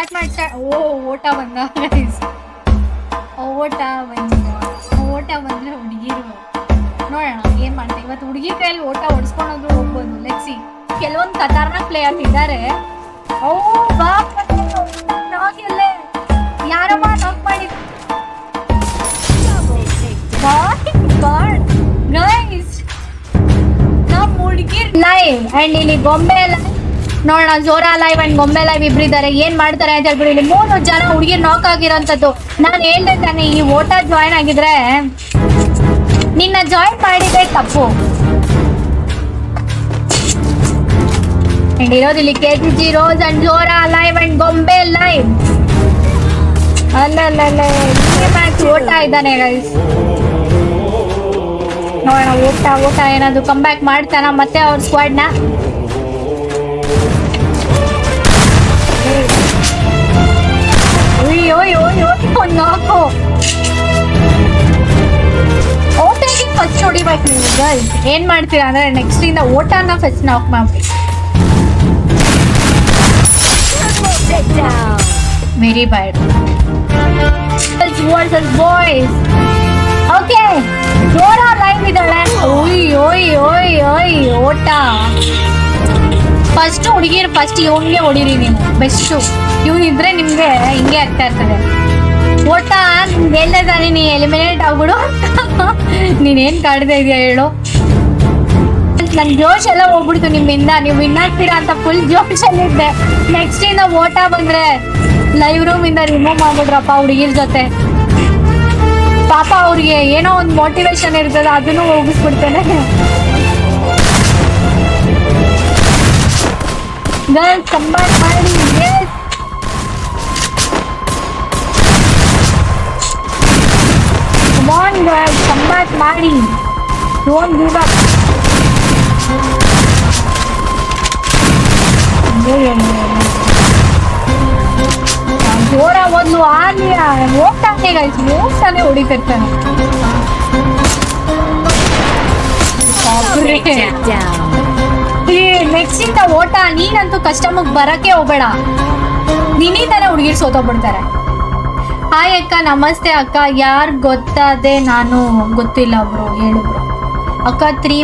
Start. ಓಟ ಬಂದ guys. ಓಟ ಬಂದ್ರೆ ಹುಡುಗಿರು ನೋಡೋಣ ಏನ್ ಮಾಡ್ತಾರೆ ಇವತ್ತು. ಹುಡುಗಿ ಕೈಯಲ್ಲಿ ಓಟ ಹೊಡ್ಸ್ಕೊಂಡೋದ್ರು ಹೋಗ್ಬೋದು. ಲೆಟ್ಸಿ. ಕೆಲವೊಂದು ಖತರ್ನಾಕ್ ಪ್ಲೇಯರ್ಸ್ ಇದ್ದಾರೆ. ಓ ಬಾ ನಾಗೆಲ್ಲೇ ಯಾರಮ್ಮ ನಾಕ್ ಮಾಡಿ ಗೈಸ್ ನಮ್ ಹುಡುಗಿ ಲೈವ್ ಅಂಡ್ ಇಲ್ಲಿ ಗೊಂಬೆ ಲೈವ್ ನೋಡೋಣ. ಜೋರಾ ಲೈವ್ ಅಂಡ್ ಗೊಂಬೆ ಲೈವ್ ಇಬ್ರಿದ್ದಾರೆ. ಏನ್ ಮಾಡ್ತಾರೆ ಅಂತ ಹೇಳ್ಬಿಡಿ. ಇಲ್ಲಿ 3 ಜನ ಹುಡುಗಿ ನಾಕ್ ಆಗಿರೋಂಥದ್ದು. ನಾನು ಹೇಳ್ದೆ ತಾನೆ ಈ ಓಟ ಜಾಯಿನ್ ಆಗಿದ್ರೆ ನಿನ್ನ ಜಾಯಿನ್ ಮಾಡಿದ್ರೆ ತಪ್ಪು. ಅಂಡ್ ಇರೋದು ಇಲ್ಲಿ KGG Rose and Jora live and Gombe live. ಅಲ್ಲ ಮ್ಯಾಚ್ ಓಟ ಇದ್ದಾನೆ ಗೈಸ್. ನೋಡೋಣ ಓಟ ಏನಾದ್ರು ಕಮ್ ಬ್ಯಾಕ್ ಮಾಡ್ತಾನ ಮತ್ತೆ ಅವ್ರ ಸ್ಕ್ವಾಡ್ ನ. ನಾಕು ಓಟಾಗಿ ಫಸ್ಟ್ ಹೊಡಿಬೇಕು ನೀವು ಗೈಸ್. ಏನ್ ಮಾಡ್ತೀರಾ ಅಂದ್ರೆ ನೆಕ್ಸ್ಟ್ ಇಂದ ಓಟನ ಫಸ್ಟ್ ನಾಕ್ ಮಾಡಿ. Very bad boys. Okay Jora live ಇದ್ದಾಳೆ. ಓಯ್ ಓಟ ಫಸ್ಟ್ ಹುಡುಗಿರು ಫಸ್ಟ್ ಇವನ್ಗೆ ಹೊಡಿರಿ ನೀವು ಬೆಸ್ಟು. ಇವನಿದ್ರೆ ನಿಮ್ಗೆ ಹಿಂಗೆ ಆಗ್ತಾ ಇರ್ತದೆ. ಓಟ ನಿಮ್ಗೆ ಹೇಳ್ದಾನೆ ನೀ ಎಲಿಮಿನೇಟ್ ಆಗ್ಬಿಡು. ನೀನೇನ್ ಕಾಡ್ತಾ ಇದೀಯ ಹೇಳು. ನನ್ ಜೋಶ್ ಎಲ್ಲ ಹೋಗ್ಬಿಡ್ತು ನಿಮ್ಮಿಂದ. ನೀವು ವಿನ್ ಆಗ್ತೀರಾ ಅಂತ ಫುಲ್ ಜೋಶಲ್ಲಿದ್ದೆ. ನೆಕ್ಸ್ಟ್ ಇಂದ ಓಟ ಬಂದ್ರೆ ಲೈವ್ ರೂಮ್ ಇಂದ ರಿಮೂವ್ ಮಾಡ್ಬಿಡ್ರಪ್ಪ ಹುಡುಗಿರ್ ಜೊತೆ. ಪಾಪ ಅವ್ರಿಗೆ ಏನೋ ಒಂದು ಮೋಟಿವೇಶನ್ ಇರ್ತದೆ ಅದನ್ನು ಹೋಗಿಸ್ಬಿಡ್ತೇನೆ. ಗರ್ಲ್ಸ್ ಕಂಬ್ಯಾಕ್ ಮಾಡಿ. ಕಮ್ ಆನ್ ಗರ್ಲ್ಸ್ ಕಂಬ್ಯಾಕ್ ಮಾಡಿ. Don't give up. ಜೋರ ಒಂದು ಆಗ್ಲಿ ಹೋಗ್ತಾನೆ ಗೈಸ್. ಹೋಗ್ತಾನೆ ಹೊಡಿತಿರ್ತಾನೆ. ನೆಕ್ಸ್ಟ್ ಇಂದ ಓಟ ನೀನಂತೂ ಕಸ್ಟಮರ್ ಬರಕ್ಕೆ ಹೋಗ್ಬೇಡ. ನಿನ್ನಿಂದಾನೆ ಹುಡುಗಿರ್ ಸೋತೋಗ್ಬಿಡ್ತಾರೆ. ಹಾಯ್ ಅಕ್ಕ ನಮಸ್ತೆ ಅಕ್ಕ. ಯಾರು ಗೊತ್ತಾದೆ ನಾನು ಗೊತ್ತಿಲ್ಲ ಬ್ರೋ ಹೇಳು ಬ್ರೋ. ಅಕ್ಕ 3